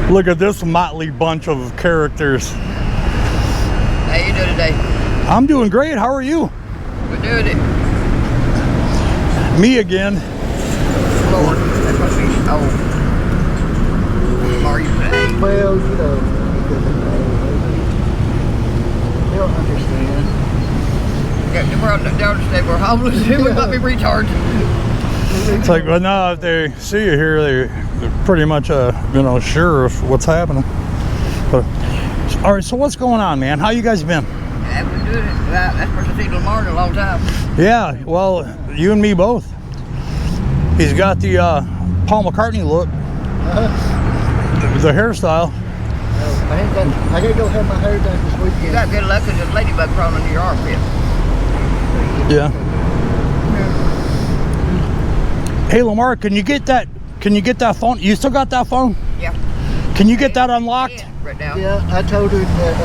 Look at this motley bunch of characters. How you doing today? I'm doing great. How are you? We're doing it. Me again. Lord, that must be old. Are you paying? Well, you know, they'll understand. Yeah, they understand we're homeless. We might be retarded. It's like, well, now if they see you here, they're pretty much, sure of what's happening. But, all right, so what's going on, man? How you guys been? Yeah, we're doing it. That's first I've seen Lamar in a long time. Yeah, well, you and me both. He's got the Paul McCartney look, the hairstyle. I gotta go have my hair done this weekend. You got good luck because there's a ladybug crawling under your armpit. Yeah. Hey Lamar, can you get that phone? You still got that phone? Yeah. Can you get that unlocked? Yeah, right now. Yeah, I told her that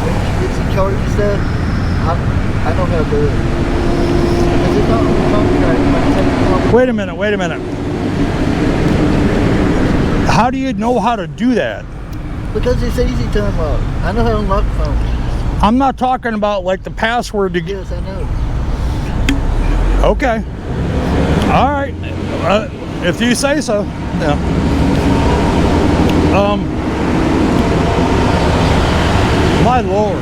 when she gets some charges and stuff, I know how to do it. Because it's not on the phone right. Wait a minute. How do you know how to do that? Because it's easy to unlock. I know how to unlock phones. I'm not talking about like the password to get. Yes, I know. Okay. All right. If you say so. Yeah. My Lord.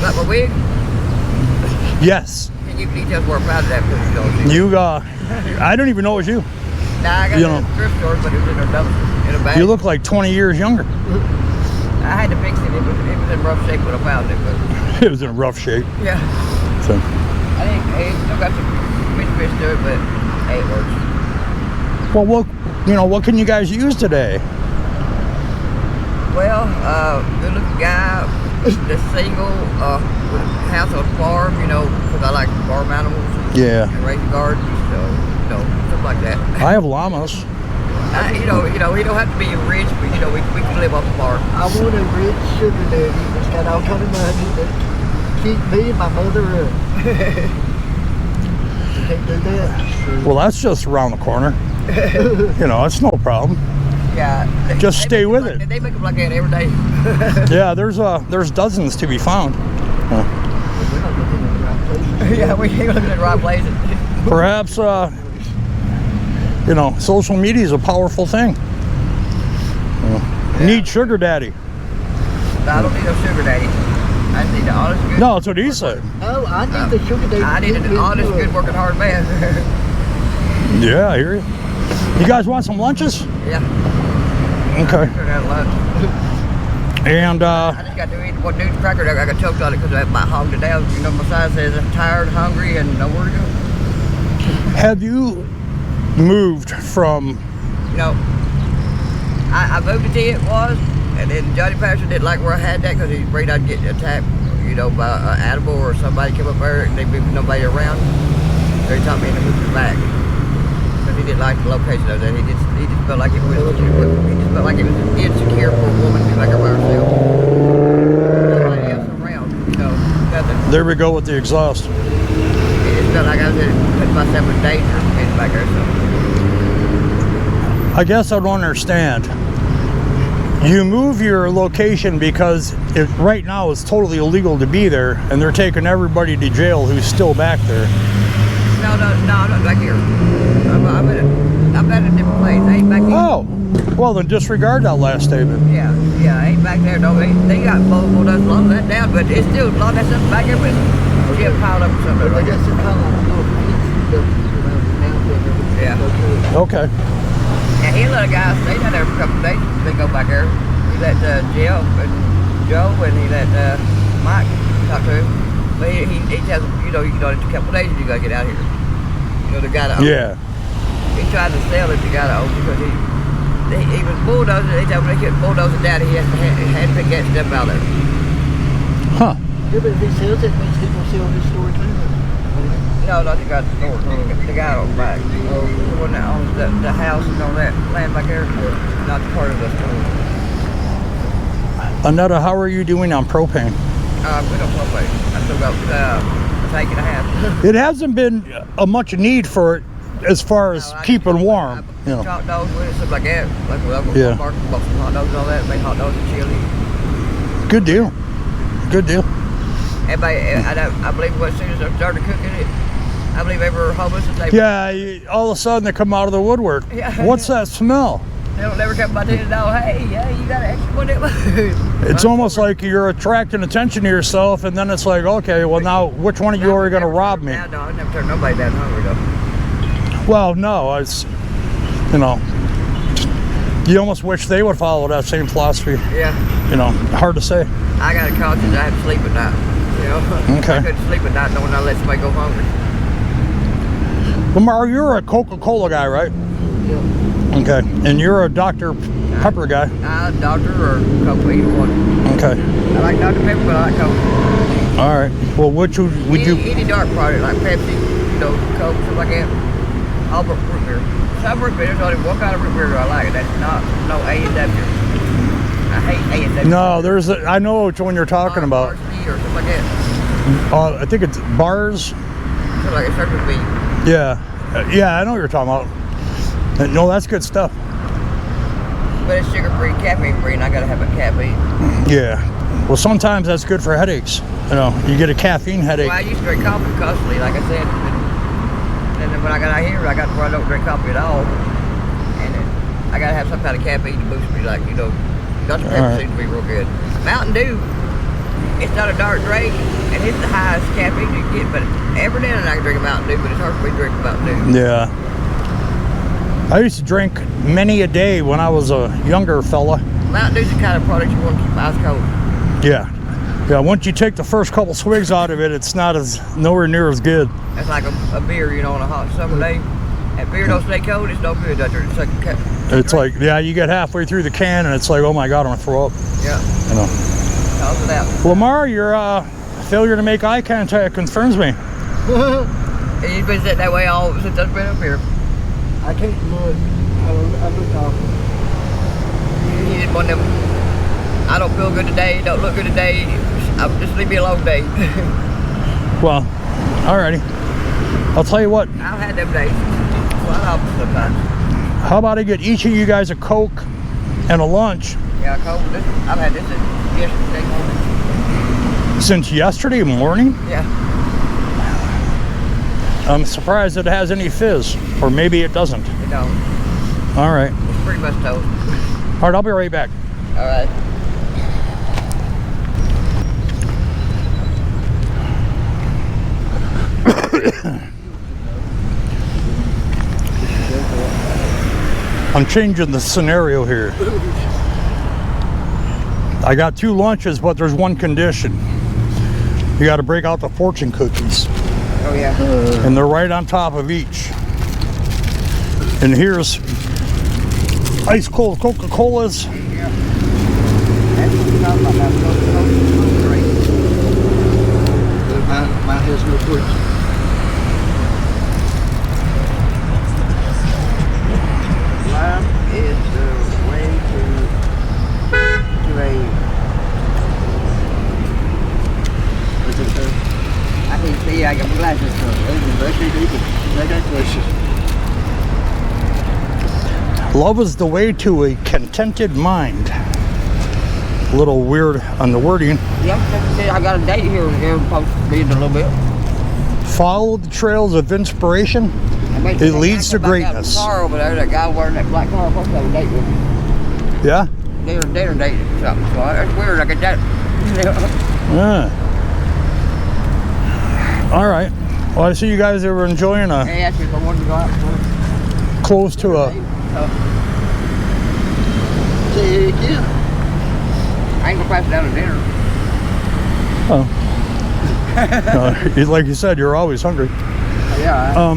Got my wig? Yes. Can you details where I found that because you don't see it? You I don't even know it was you. Nah, I got it at the thrift store, but it was in a bag. You look like 20 years younger. I had to fix it. It was in rough shape when I found it, but It was in rough shape. yeah. So. I think it still got some fish to it, but hey, it works. Well, what can you guys use today? Well, good looking guy, the single, with a house on a farm, because I like farm animals. Yeah. And raising gardens, so, stuff like that. I have llamas. We don't have to be rich, but, we can live off the farm. I want a rich sugar daddy that's got all kind of money that keep me and my mother up. You can't do that. Well, that's just around the corner. It's no problem. Yeah. Just stay with it. They make them like that every day. Yeah, there's dozens to be found. We're not looking in the right places. Yeah, we ain't looking at the right places. Perhaps, social media is a powerful thing. Need sugar daddy. I don't need no sugar daddy. I need an honest, good. No, that's what he said. No, I need the sugar daddy. I need an honest, good, working hard man. Yeah, I hear you. You guys want some lunches? Yeah. Okay. Figured out lunch. And I just got to eat one dude's cracker. I got choked on it because I hogged it down. My sign says I'm tired, hungry, and nowhere to go. have you moved from? I moved to T and then Johnny Patterson didn't like where I had that because he's afraid I'd get attacked, by an animal or somebody come up there and there'd be nobody around. So he taught me to move it back because he didn't like the location of that. He just felt like it was an insecure for a woman to be back there by herself. Nobody else around, nothing. There we go with the exhaust. It just felt like I was putting myself in danger being back there. So. I guess I don't understand. You move your location because right now it's totally illegal to be there, and they're taking everybody to jail who's still back there. No, I'm not back here. I'm at a different place. I ain't back here. Oh, well then disregard that last statement. Yeah, I ain't back there. No, they got mobile done a lot of that down, but it's still a lot of that stuff back here, but she had piled up or something. I got some kind of little pieces of Yeah. Okay. Yeah, he let a guy stay down there for a couple of days. They go back there. He let Jill and Joe and he let Mike talk to him. But he tells him, you got a couple of days and you got to get out of here. The guy that owns Yeah. He tried to sell it to the guy that owns it because he was bulldozing. They told him they couldn't bulldoze it down. He had to pick that stuff out of it. Huh. Yeah, but if he sells it, means he will sell his store too. No, not the guy at the store. The guy on the back. The one that owns the house and all that land back there. Not part of the store. Annetta, how are you doing on propane? We don't propane. I still got tank and a half. It hasn't been a much need for it as far as keeping warm. You know. Hot dogs with it, stuff like that. Like with Yeah. bought some hot dogs and all that. Made hot dogs and chili. Good deal. Good deal. Everybody, I believe as soon as they started cooking it, I believe they were homeless and they All of a sudden they come out of the woodwork. Yeah. What's that smell? they don't never come by to the door. Hey, yeah, you got an extra one. It's almost like you're attracting attention to yourself, and then it's like, okay, well now, which one of you are going to rob me? No, I never turned nobody down hungry though. Well, no, it's, you know, you almost wish they would follow that same philosophy. Yeah. You know, hard to say. I got a conscience. I had to sleep at night. You know. Okay. I couldn't sleep at night knowing I let somebody go hungry. Lamar, you're a Coca-Cola guy, right? Yeah. Okay. And you're a Dr. Pepper guy. Doctor or Coke, either one. Okay. I like Dr. Pepper, but I like Coke. All right. Well, which would you? Any dark product like Pepsi, you know, Coke, stuff like that. All but root beer. Some root beer, there's only one kind of root beer I like. That's not no A&W. I hate A&W. No, I know which one you're talking about. Varsity or something like that. I think it's bars. Something like it starts with B. Yeah. Yeah, I know what you're talking about. No, that's good stuff. But it's sugar-free, caffeine-free, and I gotta have a caffeine. Yeah. Well, sometimes that's good for headaches. You know, you get a caffeine headache. Well, I used to drink coffee constantly, like I said. And then when I got out here, I got to where I don't drink coffee at all. And then I gotta have some kind of caffeine to boost me, like, you know, Dr. Pepper Alright. seems to be real good. Mountain Dew, it's not a dark drink, and it's the highest caffeine you can get, but every now and then I can drink a Mountain Dew, but it's hard for me to drink a Mountain Dew. Yeah. I used to drink many a day when I was a younger fella. Mountain Dew's the kind of product you want to keep ice cold. Yeah. Yeah, once you take the first couple swigs out of it, it's nowhere near as good. It's like a beer, you know, on a hot summer day. That beer don't stay cold, it's no good. It's like It's like, yeah, you get halfway through the can and it's like, oh my God, I'm gonna throw up. yeah, You know. cause of that. Lamar, your failure to make eye contact concerns me. And you've been sitting that way all since I've been up here. I can't look. I look off. You didn't want them. I don't feel good today. Don't look good today. Just leave me alone day. Well, alrighty. I'll tell you what. I've had them days. Quite often sometimes. How about I get each of you guys a Coke and a lunch Yeah, cold. I've had this yesterday morning. since yesterday morning? Yeah. I'm surprised it has any fizz, or maybe it doesn't. You know, All right. it's pretty much toast. All right, I'll be right back. All right. I'm changing the scenario here. I got 2 lunches, but there's one condition. You got to break out the fortune cookies, Oh yeah. and they're right on top of each. And here's ice cold Coca-Colas. Yeah. That's what we're talking about. Cold drink. Mine has no fruit. Lime is the way to a. What's it say? I can see. I got my glasses. Love is the way to a contented mind. A little weird on the wording. Yep. I got a date here. Here supposed to be in a little bit. Follow the trails of inspiration. It leads to greatness. That car over there, that guy wearing that black car, supposed to have a date with me. Yeah? Dinner date or something. So that's weird. I get that. Yeah. All right. Well, I see you guys are enjoying a Hey, actually, if I wanted to go out, close to a. Say it again. I ain't gonna pass it down to dinner. Oh. Like you said, you're always hungry. Yeah.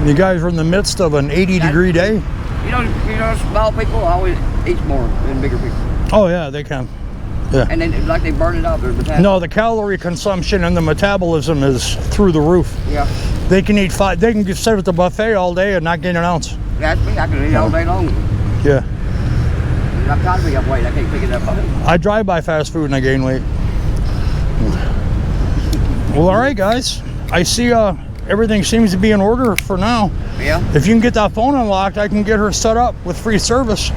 You guys are in the midst of an 80-degree day. You know, small people always eat more than bigger people. Oh yeah, they can. And then like they burn it up. No, the calorie consumption and the metabolism is through the roof. Yeah. They can eat 5. They can just sit at the buffet all day and not gain an ounce. That's me. I can eat all day long. Yeah. I'm trying to pick up weight. I can't pick it up. I drive by fast food and I gain weight. Well, all right, guys. I see everything seems to be in order for now. Yeah. If you can get that phone unlocked, I can get her set up with free service.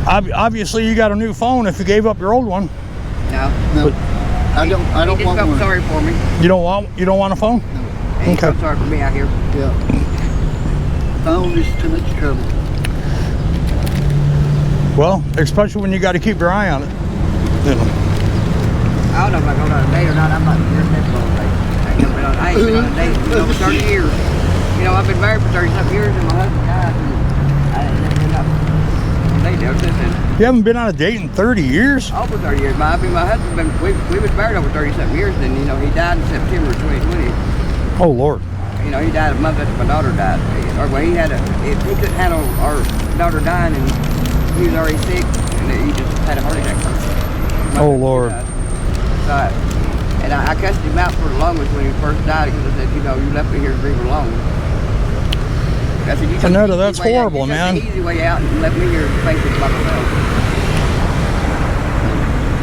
Obviously, you got a new phone if you gave up your old one. No. No, I don't He want just felt one. sorry for me. You don't want a phone? He Okay. felt sorry for me out here. Yeah. Phone is too much trouble. Well, especially when you got to keep your eye on it. You know. I don't know if I go on a date or not. I'm not sure if that's all day. I ain't been on a date in over 30 years. You know, I've been married for 30-something years and my husband died. And I ain't never been up on a date ever since then. You haven't been on a date in 30 years? Over 30 years. My husband, we've been married over 30-something years. And, you know, he died in September of 2020. Oh, Lord. You know, he died a month after my daughter died. Or well, he couldn't handle our daughter dying, and he was already sick, and he just had a heart attack first. Oh, Lord. So I cussed him out for the longest when he first died because I said, you know, you left me here to grieve alone. I said, you took Annetta, the easy that's way out. horrible, You took man. the easy way out and left me here to face it by myself.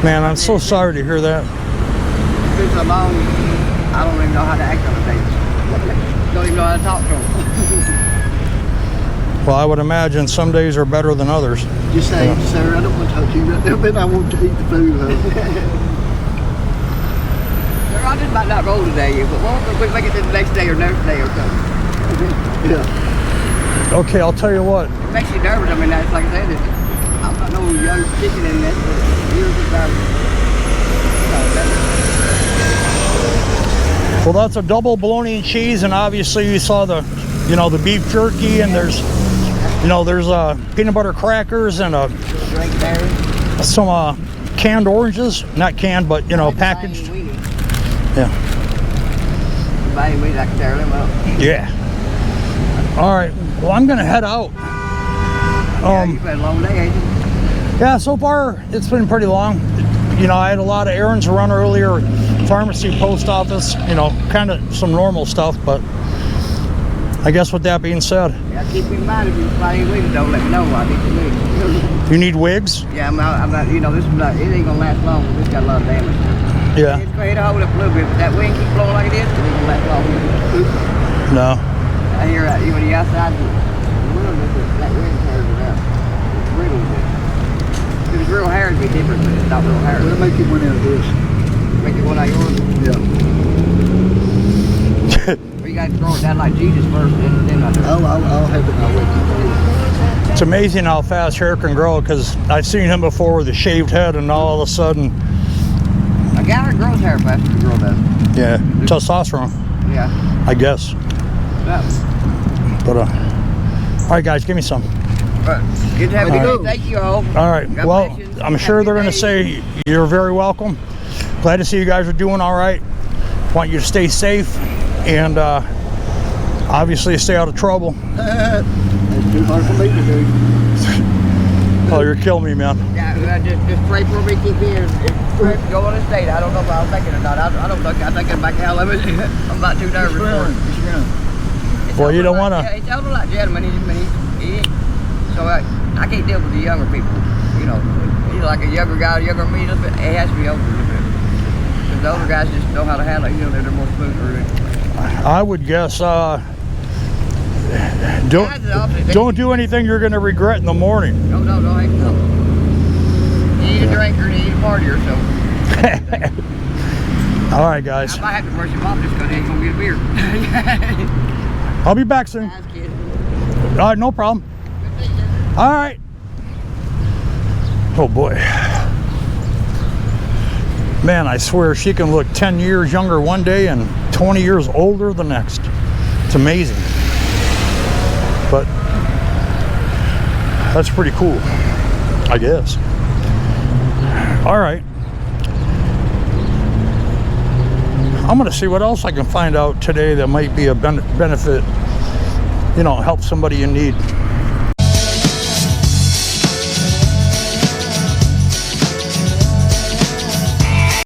Man, I'm so sorry to hear that. It's been so long, I don't even know how to act on a date. Don't even know how to talk to him. Well, I would imagine some days are better than others. Just say, Yeah. sir, I don't want to talk to you right now, but I want to eat the food. I just might not roll today, but we'll make it to the next day or next day or something. Yeah. Okay, I'll tell you what. It makes you nervous. I mean, that's like I said, I'm not no young chicken in this, but years about. Well, that's a double bologna and cheese, and obviously you saw the, you know, the beef jerky, and there's, you know, there's peanut butter crackers and Drink berry. some canned oranges, not canned, but you know, packaged. Yeah. Buying weed, I can tear them up. Yeah. All right. Well, I'm gonna head out. Yeah, you've had a long day, ain't you? Yeah, so far it's been pretty long. You know, I had a lot of errands to run earlier, pharmacy, post office, you know, kind of some normal stuff, but I guess with that being said. Yeah, keep in mind if you buy any wigs, don't let me know. I need some wigs. You need wigs? Yeah, I'm not, you know, this is not, it ain't gonna last long. This got a lot of damage. Yeah. It's going to hold up a little bit, but that wind keep blowing like it is, it ain't gonna last long. No. I hear that, when you're outside, that wind tears it up. It's really good. If it's real hair, it'd be different, but it's not real hair. We'll make you one out of this. Make it one out of yours. Yeah. Or you got to throw it down like Jesus first, then I do. I'll have it my way. It's amazing how fast hair can grow, because I've seen him before with a shaved head, and all of a sudden, A guy that grows hair faster than a girl does. yeah, testosterone, Yeah. I guess. Yeah. But all right, guys, give me some. But good to have All you. right. Thank you all. All right. God Well, bless you. I'm Have sure a they're good going to day. say you're very welcome. Glad to see you guys are doing all right. Want you to stay safe and obviously stay out of trouble. That's too hard for me to do. Oh, you're killing me, man. Yeah, just pray for me. Keep me and pray to go on this date. I don't know if I'll make it or not. I don't think I think I'm back hell of it. I'm not too nervous for it. It's Well, you older don't like- wanna- Yeah, it's older like gentlemen. So I can't deal with the younger people. You know, he's like a younger guy, younger than me. A little bit. It has to be older a little bit. Because the older guys just know how to handle it. You know, they're more smoother. I would guess Guys are opposite. don't do anything you're going to regret in the morning. No, ain't no. You ain't a drinker, you ain't a partier, so. All right, guys. I might have to brush him off just because he ain't gonna get a beer. I'll be back soon. Nice kid. All right, no problem. All right. Oh boy. Man, I swear she can look 10 years younger one day and 20 years older the next. It's amazing. But that's pretty cool, I guess. All right. I'm gonna see what else I can find out today that might be a benefit, you know, help somebody in need.